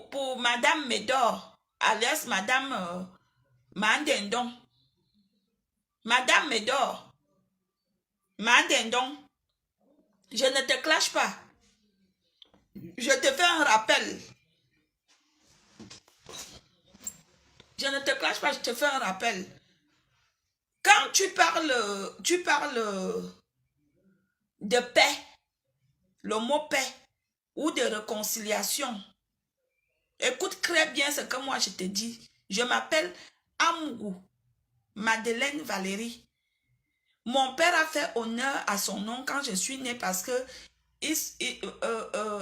pour Madame Médor, alias Madame Mandendon. Madame Médor, Mandendon, je ne te clash pas. Je te fais un rappel. Je ne te clash pas, je te fais un rappel. Quand tu parles de paix, le mot paix, ou de réconciliation, écoute très bien ce que moi je te dis. Je m'appelle Amougou Madeleine Valérie. Mon père a fait honneur à son nom quand je suis née parce que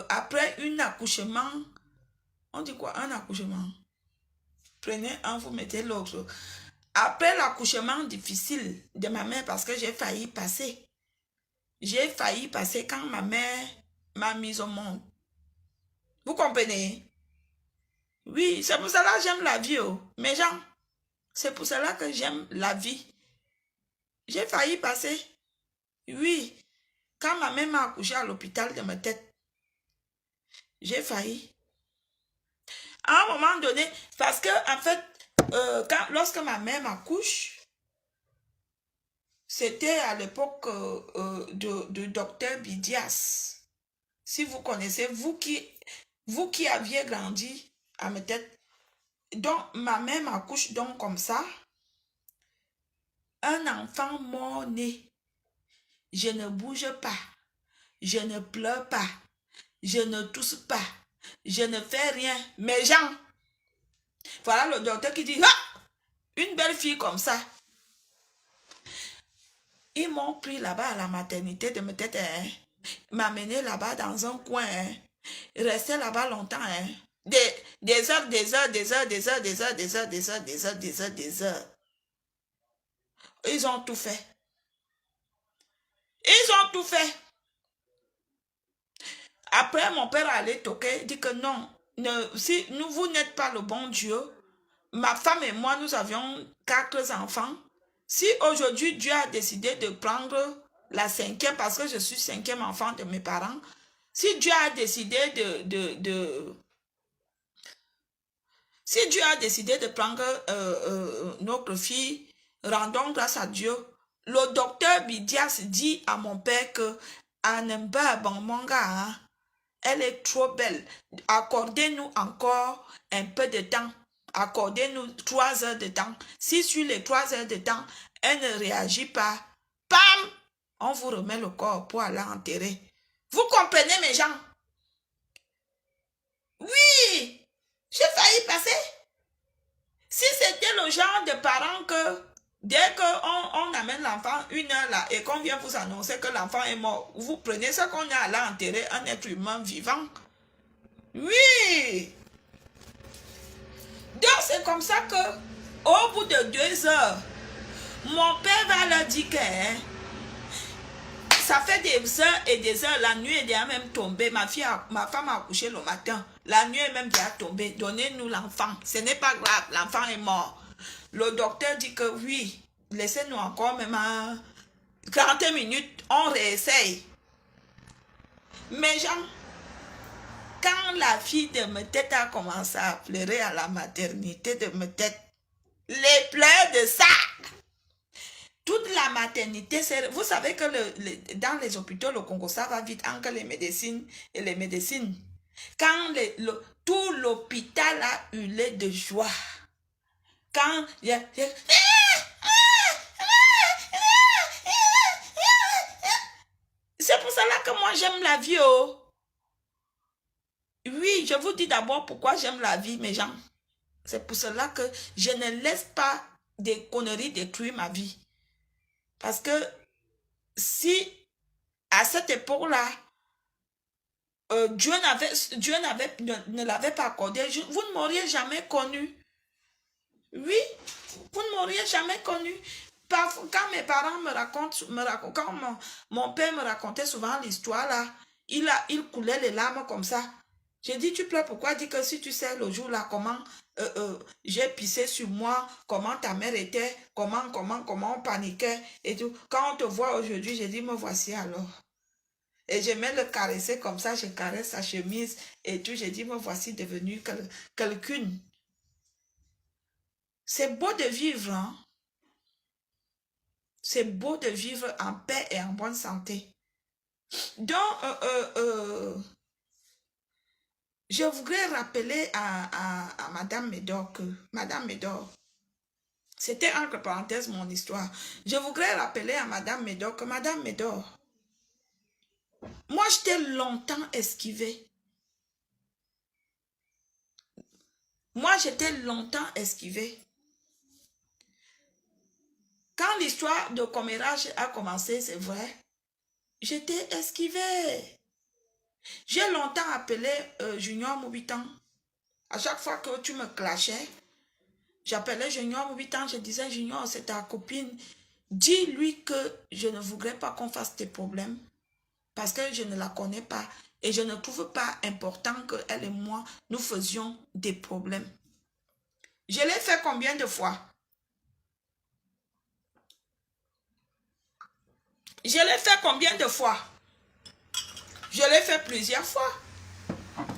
après un accouchement, on dit quoi, un accouchement? Prenez un, vous mettez l'autre. Après l'accouchement difficile de ma mère, parce que j'ai failli passer. J'ai failli passer quand ma mère m'a mise au monde. Vous comprenez? Oui, c'est pour cela que j'aime la vie, oh. Mes gens, c'est pour cela que j'aime la vie. J'ai failli passer. Oui, quand ma mère m'a accouché à l'hôpital de ma tête, j'ai failli. À un moment donné, parce que en fait, lorsque ma mère m'accouche, c'était à l'époque de docteur Bidias. Si vous connaissez, vous qui aviez grandi à ma tête. Donc, ma mère m'accouche donc comme ça. Un enfant mort-né. Je ne bouge pas. Je ne pleure pas. Je ne tousse pas. Je ne fais rien. Mes gens. Voilà le docteur qui dit, ah, une belle fille comme ça. Ils m'ont pris là-bas à la maternité de me tête, hein. M'amener là-bas dans un coin, hein. Rester là-bas longtemps, hein. Des heures, des heures, des heures, des heures, des heures, des heures, des heures, des heures, des heures, des heures. Ils ont tout fait. Ils ont tout fait. Après, mon père allait toquer, dit que non, si vous n'êtes pas le bon Dieu, ma femme et moi, nous avions 4 enfants. Si aujourd'hui Dieu a décidé de prendre la 5e, parce que je suis 5e enfant de mes parents, si Dieu a décidé si Dieu a décidé de prendre notre fille, rendons grâce à Dieu. Le docteur Bidias dit à mon père que Anemba Bangmanga, hein, elle est trop belle. Accordez-nous encore un peu de temps. Accordez-nous 3 heures de temps. Si sur les 3 heures de temps, elle ne réagit pas, pam, on vous remet le corps pour aller enterrer. Vous comprenez, mes gens? Oui, j'ai failli passer. Si c'était le genre de parents que dès qu'on amène l'enfant 1 heure là et qu'on vient vous annoncer que l'enfant est mort, vous prenez ce qu'on a à aller enterrer un être humain vivant. Oui. Donc c'est comme ça que au bout de 2 heures, mon père va leur dire que ça fait des heures et des heures, la nuit est déjà même tombée. Ma femme a accouché le matin. La nuit est même déjà tombée. Donnez-nous l'enfant. Ce n'est pas grave, l'enfant est mort. Le docteur dit que oui, laissez-nous encore même 40 minutes, on réessaye. Mais gens, quand la fille de ma tête a commencé à pleurer à la maternité de ma tête, les pleurs de ça, toute la maternité, vous savez que dans les hôpitaux, le Congo, ça va vite entre les médecines et les médecines. Quand tout l'hôpital a hurlé de joie, quand c'est pour cela que moi j'aime la vie, oh. Oui, je vous dis d'abord pourquoi j'aime la vie, mes gens. C'est pour cela que je ne laisse pas des conneries détruire ma vie. Parce que si à cette époque-là, Dieu ne l'avait pas accordé, vous ne m'auriez jamais connu. Oui, vous ne m'auriez jamais connu. Quand mes parents me racontent quand mon père me racontait souvent l'histoire là, il coulait les larmes comme ça. J'ai dit, tu pleures pourquoi? Il dit que si tu sais le jour là, comment j'ai pissé sur moi, comment ta mère était, comment on paniquait et tout. Quand on te voit aujourd'hui, j'ai dit, me voici alors. Et j'aimais le caresser comme ça, je caresse sa chemise et tout. J'ai dit, me voici devenue quelqu'une. C'est beau de vivre, hein? C'est beau de vivre en paix et en bonne santé. Donc, je voudrais rappeler à Madame Médor que, Madame Médor, c'était entre parenthèses mon histoire. Je voudrais rappeler à Madame Médor que Madame Médor, moi je t'ai longtemps esquivé. Moi j'étais longtemps esquivé. Quand l'histoire de commérage a commencé, c'est vrai, j'étais esquivé. J'ai longtemps appelé Junior Moubitan. À chaque fois que tu me clashais, j'appelais Junior Moubitan, je disais Junior, c'est ta copine. Dis-lui que je ne voudrais pas qu'on fasse des problèmes parce que je ne la connais pas et je ne trouve pas important qu'elle et moi, nous faisions des problèmes. Je l'ai fait combien de fois? Je l'ai fait combien de fois? Je l'ai fait plusieurs fois.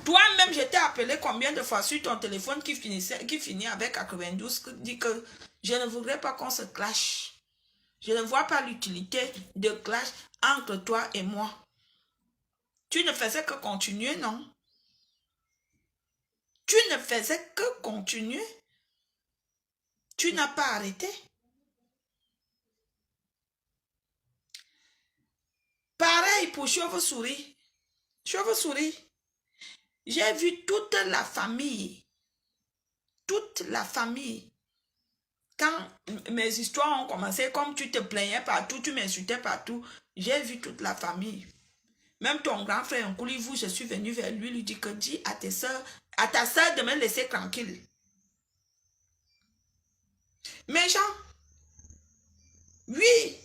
Toi-même, je t'ai appelé combien de fois sur ton téléphone qui finit avec 92, qui dit que je ne voudrais pas qu'on se clash. Je ne vois pas l'utilité de clash entre toi et moi. Tu ne faisais que continuer, non? Tu ne faisais que continuer. Tu n'as pas arrêté. Pareil pour chauve-souris. Chauve-souris. J'ai vu toute la famille. Toute la famille. Quand mes histoires ont commencé, comme tu te plaignais partout, tu m'insultais partout, j'ai vu toute la famille. Même ton grand frère, un Koulivou, je suis venu vers lui, lui dit que dis à tes soeurs, à ta soeur de me laisser tranquille. Méchant. Oui.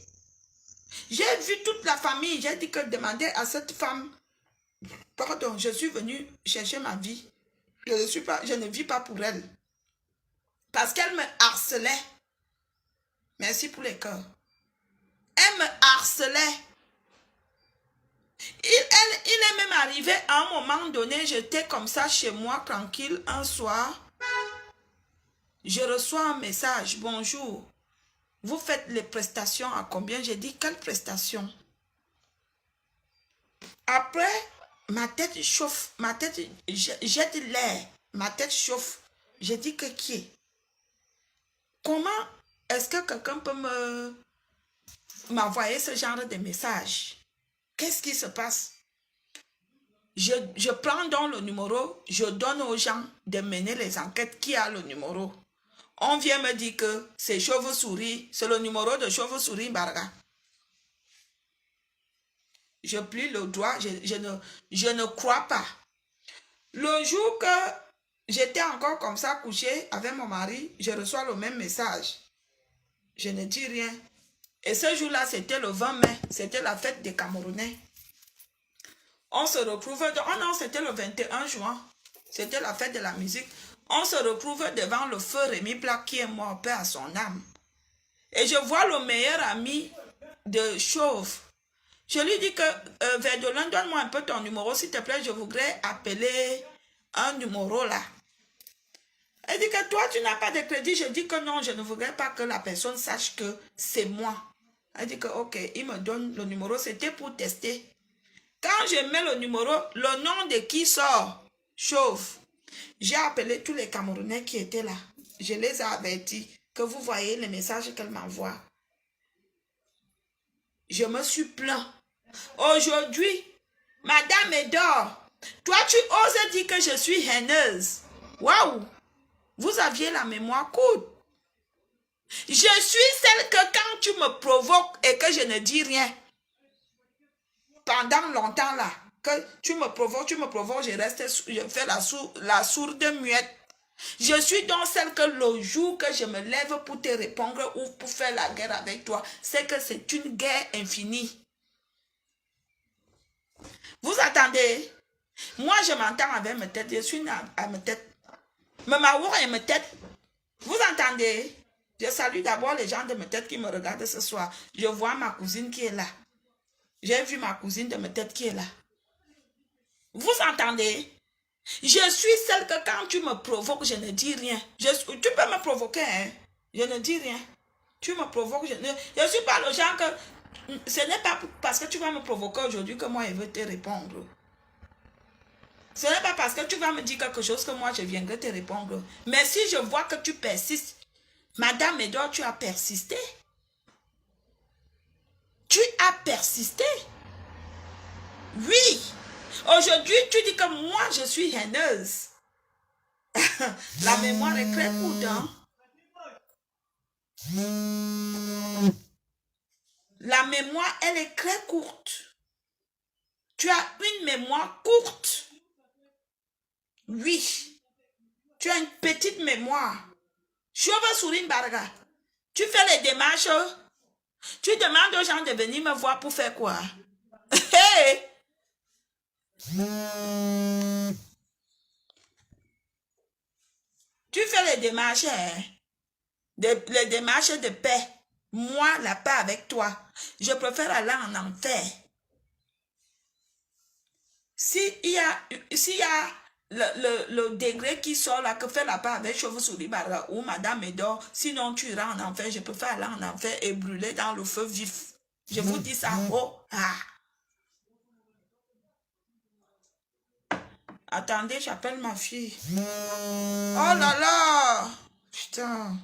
J'ai vu toute la famille. J'ai dit que demander à cette femme, pardon, je suis venu chercher ma vie. Je ne vis pas pour elle. Parce qu'elle me harcelait. Merci pour les cœurs. Elle me harcelait. Il est même arrivé à un moment donné, j'étais comme ça chez moi, tranquille, un soir. Je reçois un message. Bonjour. Vous faites les prestations à combien? J'ai dit, quelle prestation? Après, ma tête chauffe. Ma tête jette l'air. Ma tête chauffe. J'ai dit que qui est? Comment est-ce que quelqu'un peut m'envoyer ce genre de message? Qu'est-ce qui se passe? Je prends donc le numéro, je donne aux gens de mener les enquêtes. Qui a le numéro? On vient me dire que c'est Chauve-souris, c'est le numéro de Chauve-souris Barga. Je plie le doigt, je ne crois pas. Le jour que j'étais encore comme ça couché avec mon mari, je reçois le même message. Je ne dis rien. Et ce jour-là, c'était le 20 mai, c'était la fête des Camerounais. On se retrouve, oh non, c'était le 21 juin, c'était la fête de la musique. On se retrouve devant le feu Rémi Black qui est mort, paix à son âme. Et je vois le meilleur ami de Chauve. Je lui dis que, Verdolin, donne-moi un peu ton numéro, s'il te plaît, je voudrais appeler un numéro là. Elle dit que toi, tu n'as pas de crédit. Je dis que non, je ne voudrais pas que la personne sache que c'est moi. Elle dit que, ok, il me donne le numéro, c'était pour tester. Quand je mets le numéro, le nom de qui sort? Chauve. J'ai appelé tous les Camerounais qui étaient là. Je les ai avertis que vous voyez les messages qu'elle m'envoie. Je me suis plaint. Aujourd'hui, Madame Médor, toi tu oses dire que je suis haineuse. Waouh! Vous aviez la mémoire courte. Je suis celle que quand tu me provoques et que je ne dis rien, pendant longtemps là, que tu me provoques, je fais la sourde muette. Je suis donc celle que le jour que je me lève pour te répondre ou pour faire la guerre avec toi, c'est que c'est une guerre infinie. Vous attendez? Moi, je m'entends avec ma tête, je suis à ma tête. Mais ma voix est ma tête. Vous entendez? Je salue d'abord les gens de ma tête qui me regardent ce soir. Je vois ma cousine qui est là. J'ai vu ma cousine de ma tête qui est là. Vous entendez? Je suis celle que quand tu me provoques, je ne dis rien. Tu peux me provoquer, hein? Je ne dis rien. Tu me provoques, je suis pas le genre que... Ce n'est pas parce que tu vas me provoquer aujourd'hui que moi, je veux te répondre. Ce n'est pas parce que tu vas me dire quelque chose que moi, je viendrai te répondre. Mais si je vois que tu persistes, Madame Edouard, tu as persisté. Tu as persisté. Oui. Aujourd'hui, tu dis que moi, je suis haineuse. La mémoire est très courte, hein? La mémoire, elle est très courte. Tu as une mémoire courte. Oui. Tu as une petite mémoire. Chauve-souris Barga. Tu fais les démarches. Tu demandes aux gens de venir me voir pour faire quoi? Hey! Tu fais les démarches, hein? Les démarches de paix. Moi, la paix avec toi. Je préfère aller en enfer. S'il y a le degré qui sort là, que fait la paix avec Chauve-souris Barga ou Madame Edor, sinon tu iras en enfer, je préfère aller en enfer et brûler dans le feu vif. Je vous dis ça. Oh, ah. Attendez, j'appelle ma fille. Oh là là! Putain.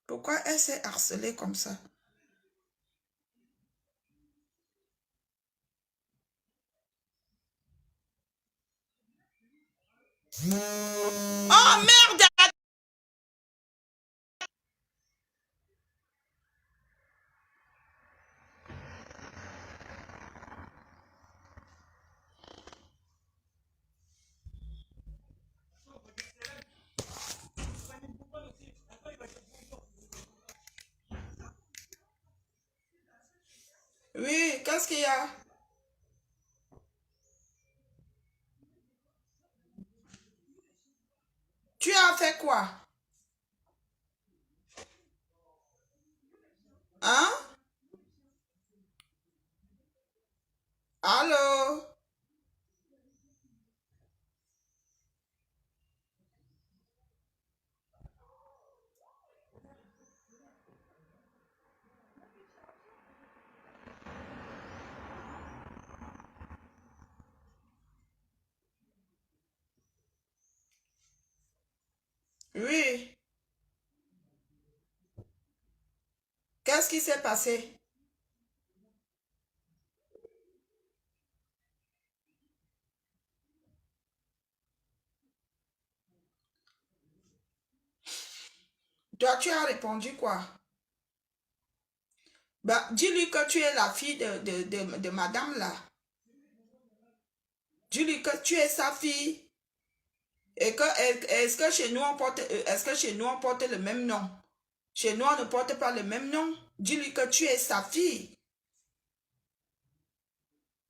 Pourquoi elle s'est harcelée comme ça? Oh merde! Oui, qu'est-ce qu'il y a? Tu as fait quoi? Hein? Allô? Oui. Qu'est-ce qui s'est passé? Toi, tu as répondu quoi? Bah, dis-lui que tu es la fille de madame là. Dis-lui que tu es sa fille. Et que est-ce que chez nous on porte est-ce que chez nous on porte le même nom? Chez nous on ne porte pas le même nom. Dis-lui que tu es sa fille.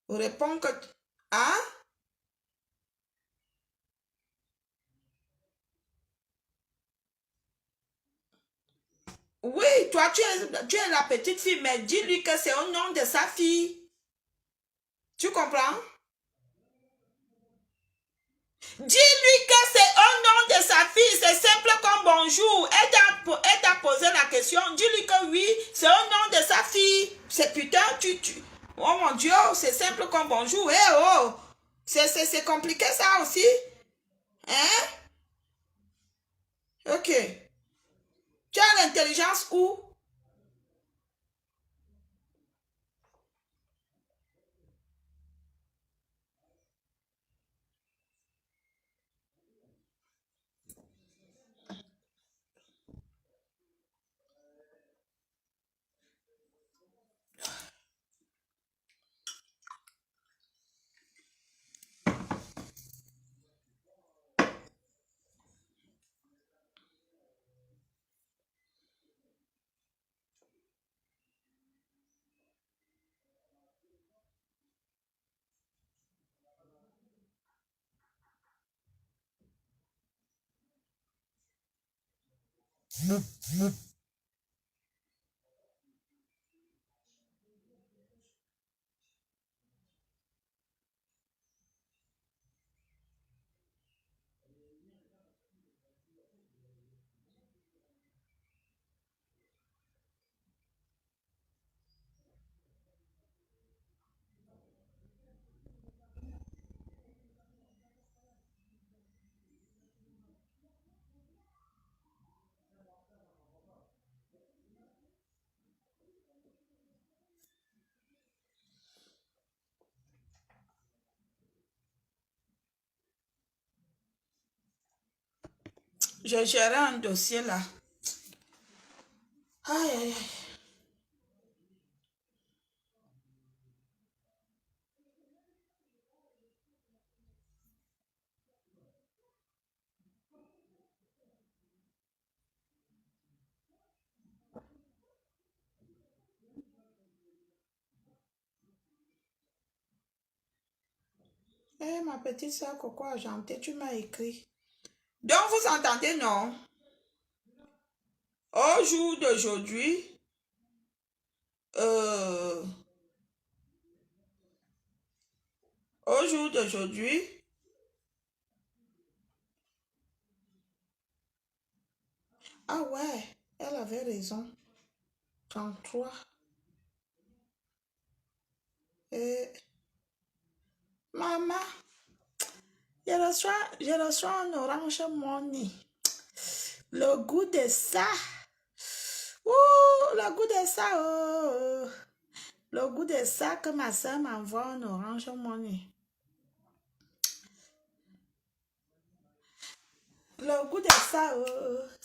Réponds que hein? Oui, toi tu es la petite fille, mais dis-lui que c'est au nom de sa fille. Tu comprends? Dis-lui que c'est au nom de sa fille, c'est simple comme bonjour. Elle t'a posé la question. Dis-lui que oui, c'est au nom de sa fille. C'est putain, oh mon Dieu, c'est simple comme bonjour. Eh oh, c'est compliqué ça aussi. Hein? Ok. Tu as l'intelligence où? Je gérais un dossier là. Aïe, aïe, aïe. Eh, ma petite soeur Coco Argentée, tu m'as écrit. Donc, vous entendez, non? Au jour d'aujourd'hui, euh, au jour d'aujourd'hui, ah ouais, elle avait raison. 33. Et maman, je reçois un orange money. Le goût de ça. Ouh, le goût de ça. Oh. Le goût de ça que ma soeur m'envoie un orange money. Le goût de ça. Oh.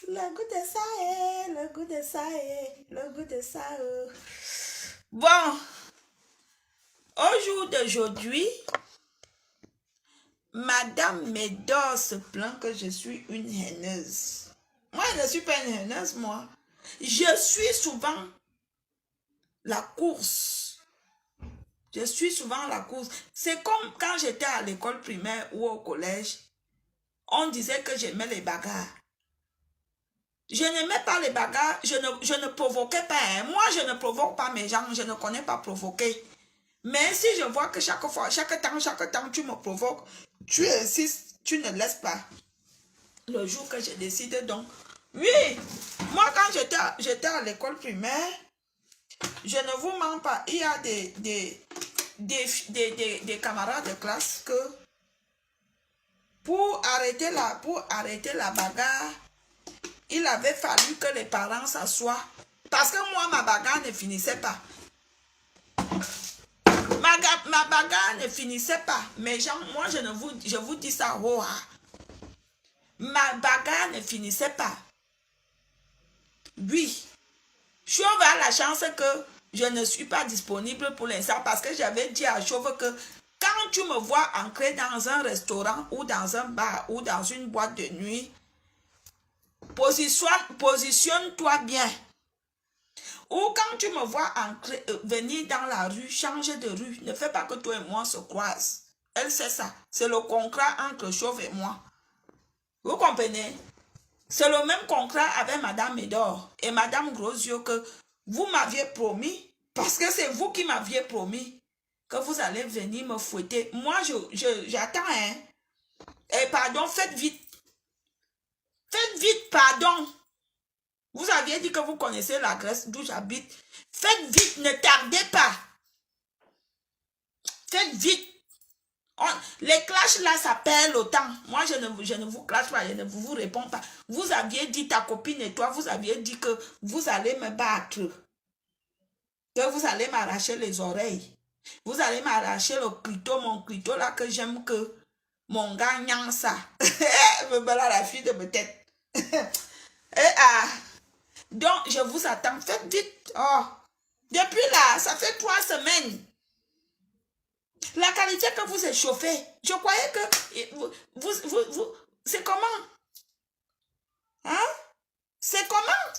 Le goût de ça. Le goût de ça. Le goût de ça. Oh. Bon, au jour d'aujourd'hui, Madame Médor se plaint que je suis une haineuse. Moi, je ne suis pas une haineuse, moi. Je suis souvent la course. Je suis souvent la course. C'est comme quand j'étais à l'école primaire ou au collège, on disait que j'aimais les bagarres. Je n'aimais pas les bagarres, je ne provoquais pas. Hein. Moi, je ne provoque pas mes gens, je ne connais pas provoquer. Mais si je vois que chaque temps, tu me provoques, tu insistes, tu ne laisses pas. Le jour que je décide donc. Oui, moi quand j'étais à l'école primaire, je ne vous mens pas, il y a des camarades de classe que pour arrêter la bagarre, il avait fallu que les parents s'assoient. Parce que moi, ma bagarre ne finissait pas. Ma bagarre ne finissait pas. Mais gens, moi, je vous dis ça. Oh, ah. Ma bagarre ne finissait pas. Oui. Chauve a la chance que je ne suis pas disponible pour l'instant parce que j'avais dit à Chauve que quand tu me vois entrer dans un restaurant ou dans un bar ou dans une boîte de nuit, positionne-toi bien. Ou quand tu me vois entrer, venir dans la rue, changer de rue, ne fais pas que toi et moi se croisent. Elle sait ça. C'est le contrat entre Chauve et moi. Vous comprenez? C'est le même contrat avec Madame Médor et Madame Grosio que vous m'aviez promis, parce que c'est vous qui m'aviez promis que vous allez venir me fouetter. Moi, j'attends, hein. Et pardon, faites vite. Faites vite, pardon. Vous aviez dit que vous connaissez la Grèce d'où j'habite. Faites vite, ne tardez pas. Faites vite. Les clashs là, ça perd le temps. Moi, je ne vous clash pas, je ne vous réponds pas. Vous aviez dit, ta copine et toi, vous aviez dit que vous allez me battre. Que vous allez m'arracher les oreilles. Vous allez m'arracher le clito, mon clito là que j'aime que mon gagnant ça. Me balade la fille de ma tête. Donc, je vous attends. Faites vite. Oh. Depuis là, ça fait 3 semaines. La qualité que vous échauffez, je croyais que vous c'est comment? Hein? C'est comment?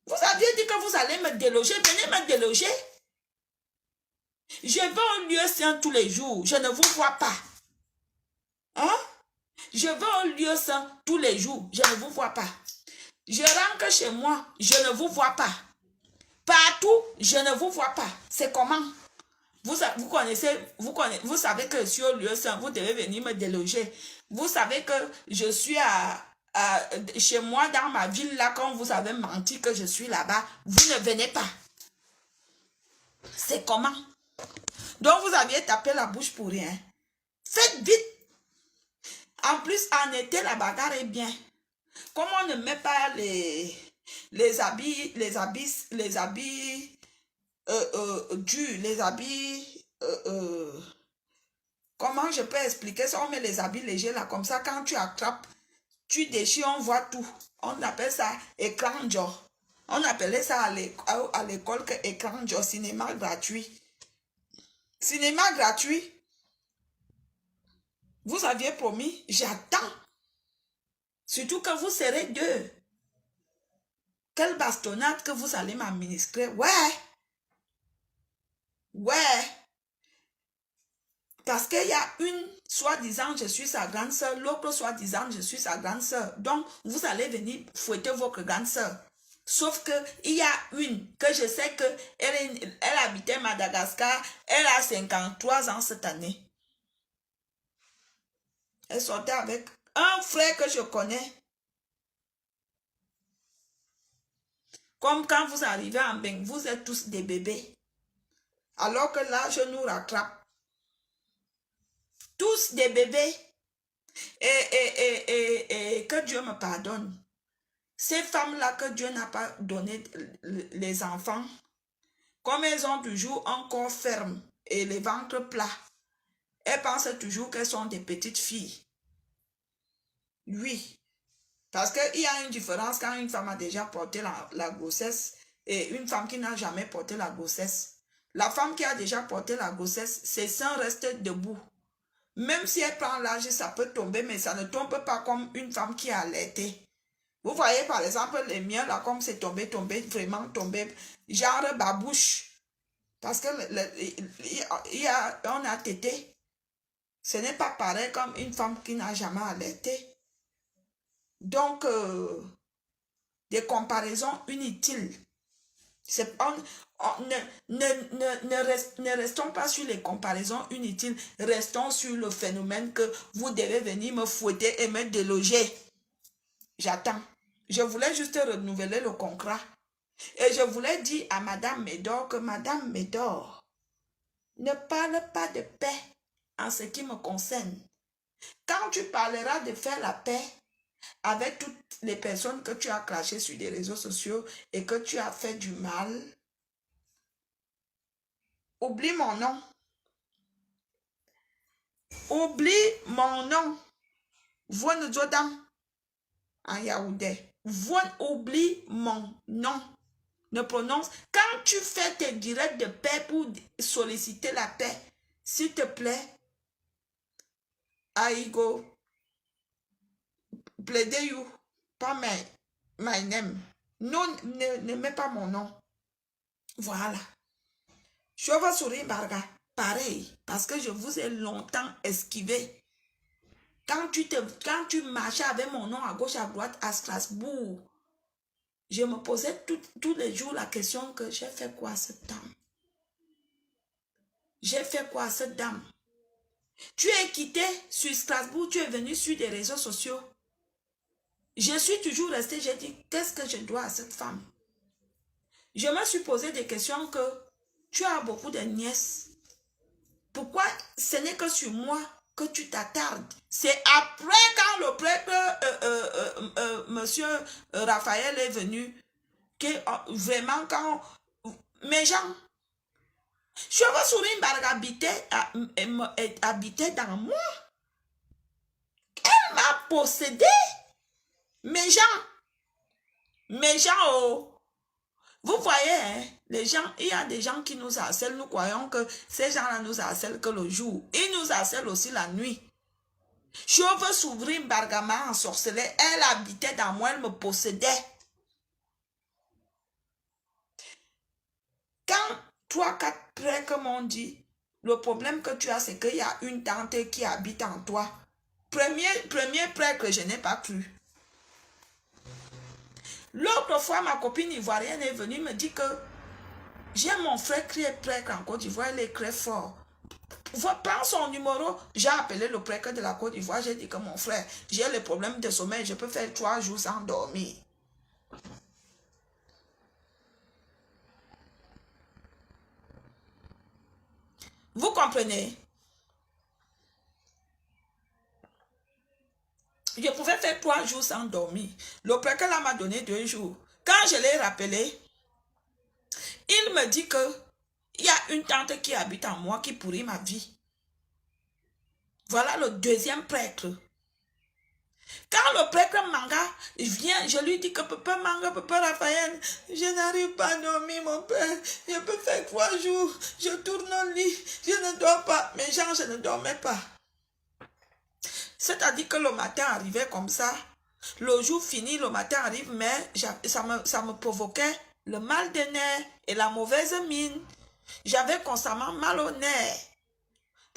Vous aviez dit que vous allez me déloger. Venez me déloger. Je vais au lieu saint tous les jours. Je ne vous vois pas. Hein? Je vais au lieu saint tous les jours. Je ne vous vois pas. Je rentre chez moi. Je ne vous vois pas. Partout, je ne vous vois pas. C'est comment? Vous savez que je suis au lieu saint. Vous devez venir me déloger. Vous savez que je suis chez moi dans ma ville là, quand vous avez menti que je suis là-bas. Vous ne venez pas. C'est comment? Donc vous aviez tapé la bouche pour rien. Faites vite. En plus, en été, la bagarre est bien. Comme on ne met pas les habits durs, les habits, comment je peux expliquer ça? On met les habits légers là, comme ça, quand tu attrapes, Tu déchires, on voit tout. On appelle ça écran Joe. On appelait ça à l'école que écran Joe, cinéma gratuit. Cinéma gratuit. Vous aviez promis, j'attends. Surtout que vous serez deux. Quelle bastonnade que vous allez m'administrer. Ouais. Ouais. Parce qu'il y a une, soi-disant, je suis sa grande soeur, l'autre, soi-disant, je suis sa grande soeur. Donc, vous allez venir fouetter votre grande soeur. Sauf que il y a une que je sais que elle habitait Madagascar, elle a 53 ans cette année. Elle sortait avec un frère que je connais. Comme quand vous arrivez en Beng, vous êtes tous des bébés. Alors que là, je nous rattrape. Tous des bébés. Et que Dieu me pardonne. Ces femmes-là que Dieu n'a pas donné les enfants, comme elles ont toujours un corps ferme et les ventres plats, elles pensent toujours qu'elles sont des petites filles. Oui. Parce qu'il y a une différence quand une femme a déjà porté la grossesse et une femme qui n'a jamais porté la grossesse. La femme qui a déjà porté la grossesse, ses seins restent debout. Même si elle prend l'âge, ça peut tomber, mais ça ne tombe pas comme une femme qui a allaité. Vous voyez par exemple les miens là, comme c'est tombé, vraiment tombé, genre babouche. Parce que on a tété. Ce n'est pas pareil comme une femme qui n'a jamais allaité. Donc, des comparaisons inutiles. Ne restons pas sur les comparaisons inutiles, restons sur le phénomène que vous devez venir me fouetter et me déloger. J'attends. Je voulais juste renouveler le contrat. Et je voulais dire à Madame Médor que Madame Médor ne parle pas de paix en ce qui me concerne. Quand tu parleras de faire la paix avec toutes les personnes que tu as clashées sur les réseaux sociaux et que tu as fait du mal, oublie mon nom. Oublie mon nom. Voine Jodam en yaoundé. Voine, oublie mon nom. Ne prononce. Quand tu fais tes directs de paix pour solliciter la paix, s'il te plaît, I go plaider you, pas my name. Non, ne mets pas mon nom. Voilà. Chauve-souris Barga, pareil, parce que je vous ai longtemps esquivé. Quand tu marchais avec mon nom à gauche, à droite, à Strasbourg, je me posais tous les jours la question que j'ai fait quoi à cette dame? J'ai fait quoi à cette dame? Tu es quitté sur Strasbourg, tu es venu sur des réseaux sociaux. Je suis toujours restée, j'ai dit, qu'est-ce que je dois à cette femme? Je me suis posé des questions que tu as beaucoup de nièces. Pourquoi ce n'est que sur moi que tu t'attardes? C'est après quand le prêtre, monsieur Raphaël est venu, que vraiment quand mes gens, Chauve-souris Barga habitait dans moi. Elle m'a possédé. Mes gens, oh. Vous voyez, hein, les gens, il y a des gens qui nous harcèlent, nous croyons que ces gens-là nous harcèlent que le jour. Ils nous harcèlent aussi la nuit. Chauve-souris Bargama en sorcelait, elle habitait dans moi, elle me possédait. Quand 3-4 prêts, comme on dit, le problème que tu as, c'est qu'il y a une tante qui habite en toi. Premier prêt que je n'ai pas cru. L'autre fois, ma copine ivoirienne est venue me dire que j'ai mon frère qui est prêtre en Côte d'Ivoire, il est très fort. Prends son numéro, j'ai appelé le prêtre de la Côte d'Ivoire, j'ai dit que mon frère, j'ai le problème de sommeil, je peux faire 3 jours sans dormir. Vous comprenez? Je pouvais faire 3 jours sans dormir. Le prêtre là m'a donné 2 jours. Quand je l'ai rappelé, il me dit que il y a une tante qui habite en moi qui pourrit ma vie. Voilà le deuxième prêtre. Quand le prêtre Manga vient, je lui dis que Papa Manga, Papa Raphaël, je n'arrive pas à dormir, mon père. Je peux faire 3 jours. Je tourne au lit. Je ne dors pas. Mais genre, je ne dormais pas. C'est-à-dire que le matin arrivait comme ça. Le jour fini, le matin arrive, mais ça me provoquait le mal de nerfs et la mauvaise mine. J'avais constamment mal au nez.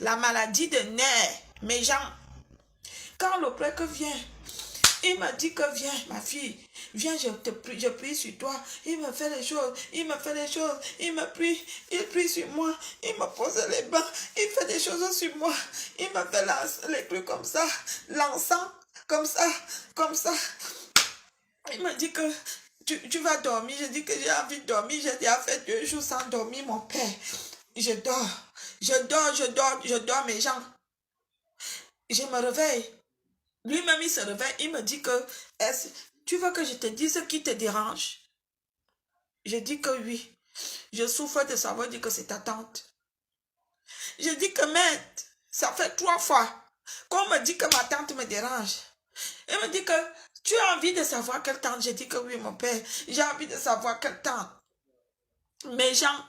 La maladie de nerfs. Mais genre, quand le prêtre vient, il m'a dit que viens, ma fille, viens, je prie sur toi. Il me fait les choses, il me prie, il prie sur moi, il me pose les bains, il fait des choses sur moi, il me fait les trucs comme ça, l'encens, comme ça. Il me dit que tu vas dormir. Je dis que j'ai envie de dormir. J'ai déjà fait 2 jours sans dormir, mon père. Je dors, mes gens. Je me réveille. Lui-même, il se réveille, il me dit que, tu veux que je te dise ce qui te dérange? Je dis que oui. Je souffre de savoir dire que c'est ta tante. Je dis que, maître, ça fait 3 fois qu'on me dit que ma tante me dérange. Il me dit que, tu as envie de savoir quelle tante? Je dis que oui, mon père, j'ai envie de savoir quelle tante. Mais Jean,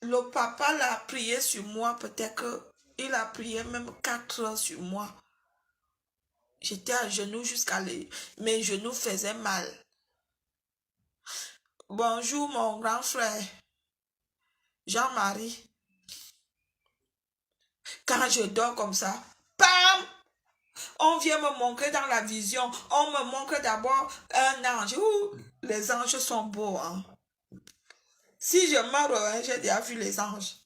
le papa l'a prié sur moi, peut-être qu'il a prié même 4 heures sur moi. J'étais à genoux mes genoux faisaient mal. Bonjour mon grand frère, Jean-Marie. Quand je dors comme ça, bam! On vient me montrer dans la vision. On me montre d'abord un ange. Ouh, les anges sont beaux. Hein? Si je meurs, j'ai déjà vu les anges.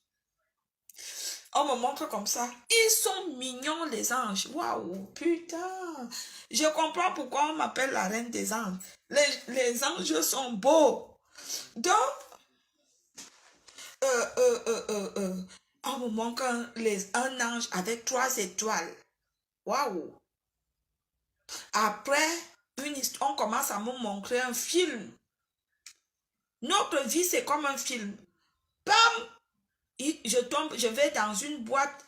On me montre comme ça. Ils sont mignons, les anges. Waouh, putain. Je comprends pourquoi on m'appelle la reine des anges. Les anges sont beaux. Donc, on me montre un ange avec 3 étoiles. Waouh. Après, on commence à me montrer un film. Notre vie, c'est comme un film. Bam! Je vais dans une boîte.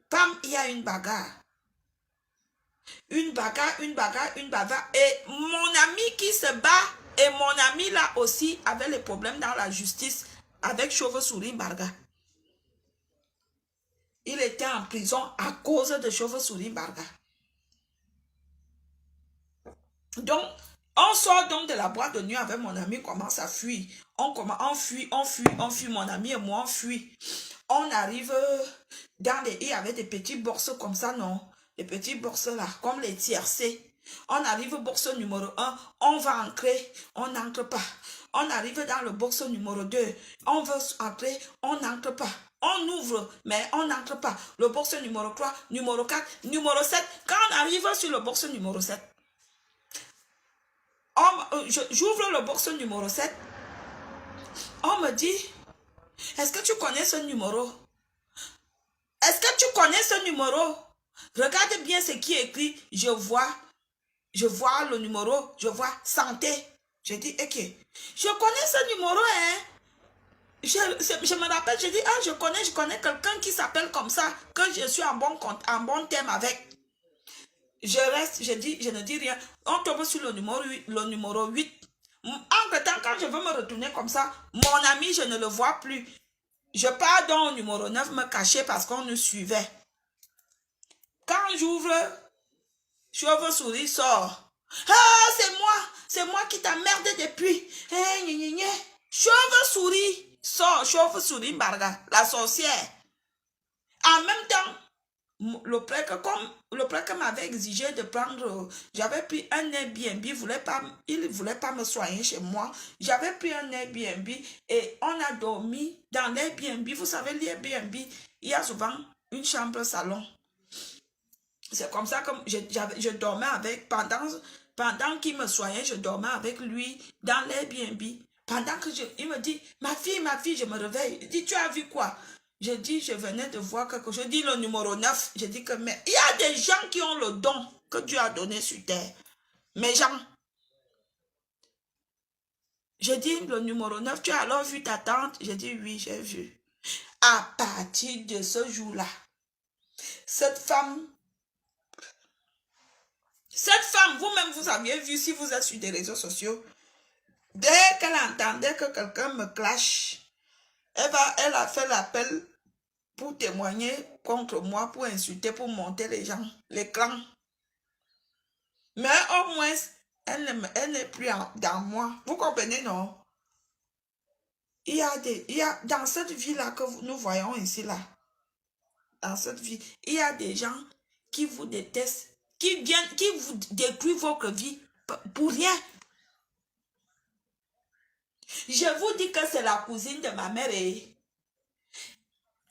Bam! Il y a une bagarre. Une bagarre. Et mon ami qui se bat, et mon ami là aussi avait les problèmes dans la justice avec Chauve-souris Barga. Il était en prison à cause de Chauve-souris Barga. Donc, on sort donc de la boîte de nuit avec mon ami, on commence à fuir. On fuit, mon ami et moi, on fuit. On arrive dans il y avait des petits bourses comme ça, non? Des petits bourses là, comme les tiercés. On arrive au bourse numéro 1, on va entrer, on n'entre pas. On arrive dans le bourse numéro 2, on veut entrer, on n'entre pas. On ouvre, mais on n'entre pas. Le bourse numéro 3, numéro 4, numéro 7. Quand on arrive sur le bourse numéro 7, j'ouvre le box numéro 7. On me dit, est-ce que tu connais ce numéro? Est-ce que tu connais ce numéro? Regarde bien ce qui est écrit. Je vois le numéro, je vois santé. Je dis, ok, je connais ce numéro, hein. Je me rappelle, je dis, ah, je connais quelqu'un qui s'appelle comme ça, que je suis en bon terme avec. Je reste, je ne dis rien. On tombe sur le numéro 8. Entre-temps, quand je veux me retourner comme ça, mon ami, je ne le vois plus. Je pars dans le numéro 9 me cacher parce qu'on nous suivait. Quand j'ouvre, Chauve-souris sort. Ah, c'est moi qui t'emmerde depuis. Chauve-souris sort, Chauve-souris Barga, la sorcière. En même temps, le prêtre m'avait exigé de prendre, j'avais pris un Airbnb, il ne voulait pas me soigner chez moi. J'avais pris un Airbnb et on a dormi dans l'Airbnb. Vous savez, l'Airbnb, il y a souvent une chambre salon. C'est comme ça que je dormais avec, pendant qu'il me soignait, je dormais avec lui dans l'Airbnb. Pendant que il me dit, ma fille, je me réveille. Il dit, tu as vu quoi? Je dis, je venais de voir quelque chose. Je dis le numéro 9. Je dis que, mais il y a des gens qui ont le don que Dieu a donné sur terre. Mes gens. Je dis le numéro 9. Tu as alors vu ta tante? Je dis, oui, j'ai vu. À partir de ce jour-là, cette femme Cette femme, vous-même, vous aviez vu si vous êtes sur des réseaux sociaux. Dès qu'elle entendait que quelqu'un me clash, elle a fait l'appel pour témoigner contre moi, pour insulter, pour monter les gens, les clans. Mais au moins, elle n'est plus dans moi. Vous comprenez, non? Il y a dans cette vie-là que nous voyons ici, là, dans cette vie, il y a des gens qui vous détestent, qui vous détruisent votre vie pour rien. Je vous dis que c'est la cousine de ma mère. Et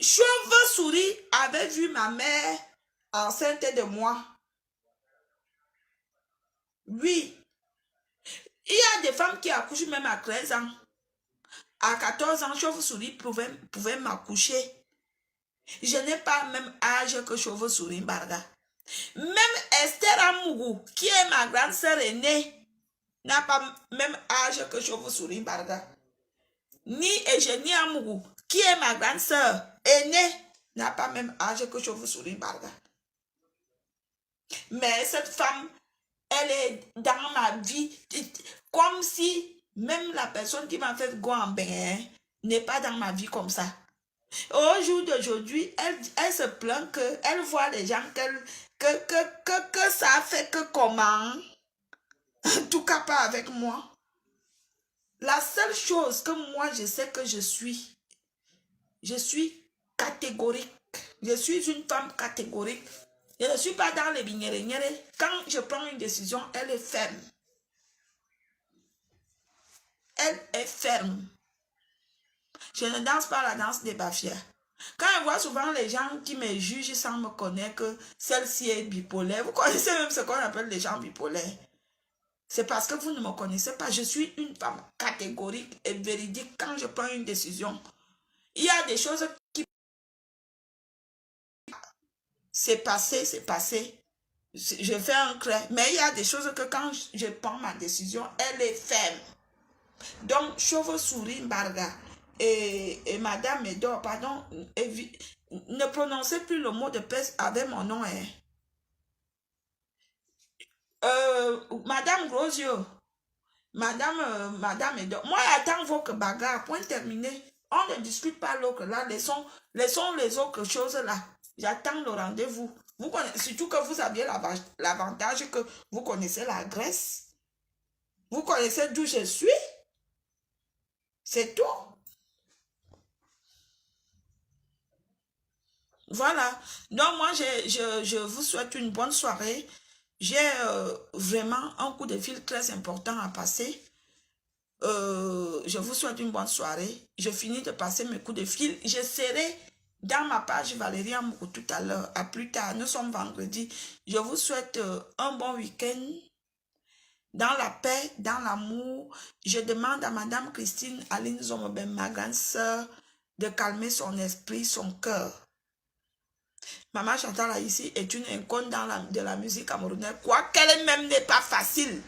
Chauve-souris avait vu ma mère enceinte de moi. Oui. Il y a des femmes qui accouchent même à 13 ans. À 14 ans, Chauve-souris pouvait m'accoucher. Je n'ai pas le même âge que Chauve-souris Barga. Même Esther Amougou, qui est ma grande sœur aînée, n'a pas le même âge que Chauve-souris Barga. Ni Eugénie Amougou, qui est ma grande sœur aînée, n'a pas le même âge que Chauve-souris Barga. Mais cette femme, elle est dans ma vie, comme si même la personne qui m'a fait go en bain n'est pas dans ma vie comme ça. Au jour d'aujourd'hui, elle se plaint qu'elle voit les gens que ça fait que comment, en tout cas pas avec moi. La seule chose que moi je sais que je suis catégorique. Je suis une femme catégorique. Je ne suis pas dans les vigneres. Quand je prends une décision, elle est ferme. Elle est ferme. Je ne danse pas la danse des bafias. Quand je vois souvent les gens qui me jugent sans me connaître que celle-ci est bipolaire, vous connaissez même ce qu'on appelle les gens bipolaires. C'est parce que vous ne me connaissez pas. Je suis une femme catégorique et véridique quand je prends une décision. Il y a des choses qui... C'est passé, c'est passé. Je fais un craie. Mais il y a des choses que quand je prends ma décision, elle est ferme. Donc, Chauve-souris Mbarga et Madame Edor, pardon, ne prononcez plus le mot de peste avec mon nom. Hein. Madame Grosio, Madame Edor, moi j'attends votre bagarre, point terminé. On ne discute pas l'autre là, laissons les autres choses là. J'attends le rendez-vous. Vous connaissez, surtout que vous aviez l'avantage que vous connaissez la Grèce. Vous connaissez d'où je suis. C'est tout. Voilà. Donc, moi, je vous souhaite une bonne soirée. J'ai vraiment un coup de fil très important à passer. Je vous souhaite une bonne soirée. Je finis de passer mes coups de fil. Je serai dans ma page Valérie Amougou tout à l'heure. À plus tard. Nous sommes vendredi. Je vous souhaite un bon week-end. Dans la paix, dans l'amour, je demande à Madame Christine Aline Zomoben, ma grande sœur, de calmer son esprit, son cœur. Maman Chantal ici est une icône de la musique camerounaise, quoique elle-même n'est pas facile.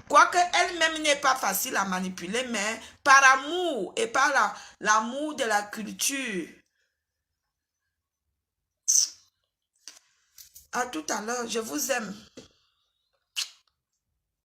Quoique elle-même n'est pas facile à manipuler, mais par amour et par l'amour de la culture. À tout à l'heure, je vous aime.